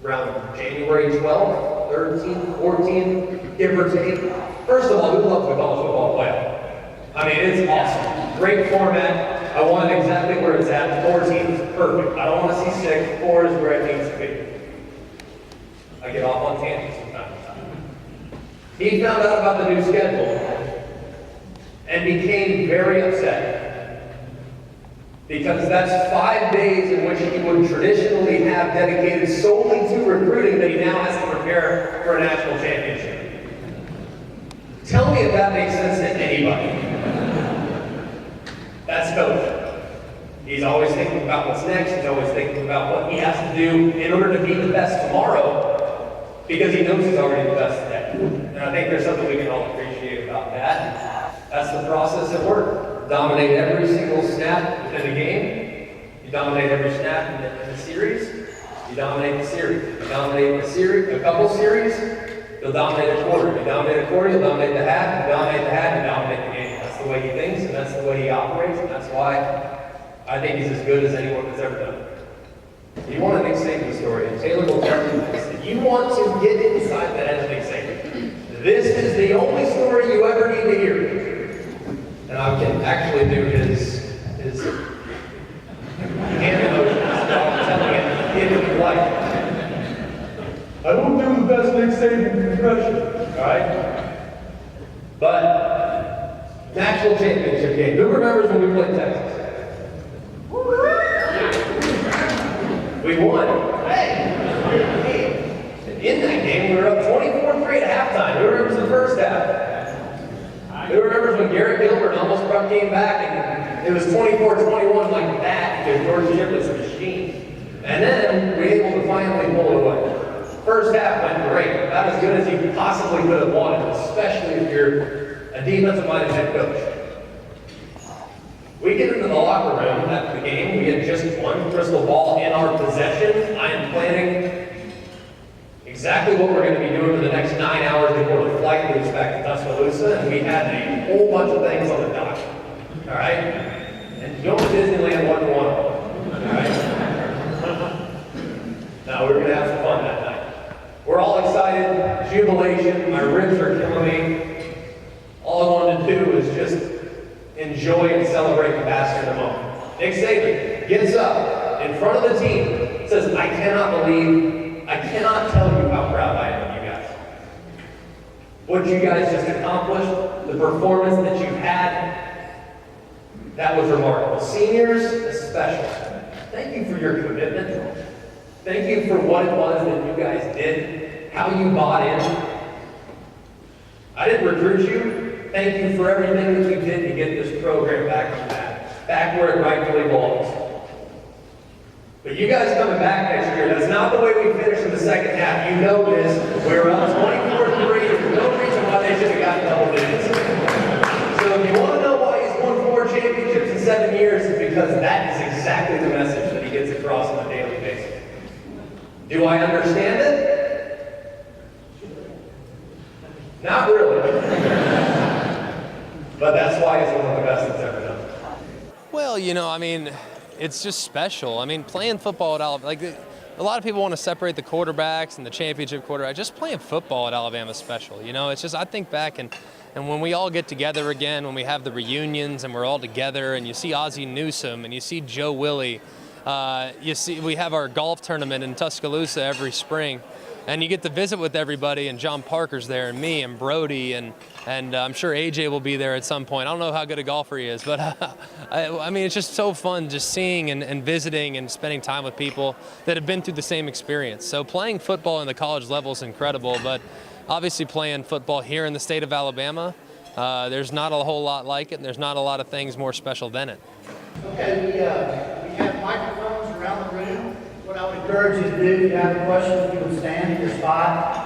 around January 12th, 13th, 14th, give or take. First of all, who loves the college football playoff? I mean, it's awesome. Great format. I want it exactly where it's at. 4 teams is perfect. I don't want to see 6. 4 is where it needs to be. I get off on tangents from time to time. He found out about the new schedule and became very upset because that's 5 days in which he would traditionally have dedicated solely to recruiting that he now has to prepare for a national championship. Tell me if that makes sense to anybody. That's coach. He's always thinking about what's next. He's always thinking about what he has to do in order to be the best tomorrow because he knows he's already the best today. And I think there's something we can all appreciate about that. That's the process at work. Dominate every single snap within a game. You dominate every snap in the series. You dominate the series. You dominate a couple series, you'll dominate a quarter. You dominate a quarter, you'll dominate the half. You dominate the half, you dominate the game. That's the way he thinks, and that's the way he operates, and that's why I think he's as good as anyone has ever done. You want a Nick Saban story, and Taylor will tell you this. If you want to get inside the head of Nick Saban, this is the only story you ever need to hear. And I can actually do his hand motions while I'm telling it if you like. I won't do the best Nick Saban impression, all right? But national championship game. Who remembers when we played Texas? We won. In that game, we were up 24-3 at halftime. Who remembers the first half? Who remembers when Garrett Gilbert almost came back and it was 24-21 like that because George Ship was a machine. And then we were able to finally pull it away. First half went great. About as good as you possibly could have wanted, especially if you're a defensive-minded head coach. We get into the locker room after the game. We had just one crystal ball in our possession. I am planning exactly what we're going to be doing for the next 9 hours before the flight leaves back to Tuscaloosa, and we had a whole bunch of things on the dock. All right? And going to Disneyland wasn't one of them. All right? Now, we're going to have some fun that night. We're all excited, jubilation, my ribs are killing me. All I wanted to do was just enjoy and celebrate the bastard in the moment. Nick Saban gets up in front of the team, says, I cannot tell you how proud I am of you guys. What you guys just accomplished, the performance that you had, that was remarkable. Seniors, especially, thank you for your commitment. Thank you for what it was that you guys did, how you bought in. I didn't recruit you. Thank you for everything that you did to get this program back on that, back where it rightfully belongs. But you guys coming back next year, that's not the way we finished in the second half. You know this. We're up 24-3. There's no reason why they should have gotten double digits. So if you want to know why he's won 4 championships in 7 years, it's because that is exactly the message that he gets across on a daily basis. Do I understand it? Not really. But that's why he's one of the best that's ever done. Well, you know, I mean, it's just special. I mean, playing football at Alabama, like a lot of people want to separate the quarterbacks and the championship quarterback. Just playing football at Alabama is special. You know, it's just, I think back and when we all get together again, when we have the reunions and we're all together and you see Ozzie Newsome and you see Joe Willie, you see we have our golf tournament in Tuscaloosa every spring. And you get to visit with everybody, and John Parker's there, and me, and Brody, and I'm sure AJ will be there at some point. I don't know how good a golfer he is, but I mean, it's just so fun just seeing and visiting and spending time with people that have been through the same experience. So playing football in the college level is incredible, but obviously playing football here in the state of Alabama, there's not a whole lot like it, and there's not a lot of things more special than it. Okay, we have microphones around the room. What I would encourage you to do, if you have a question, you would stand in your spot.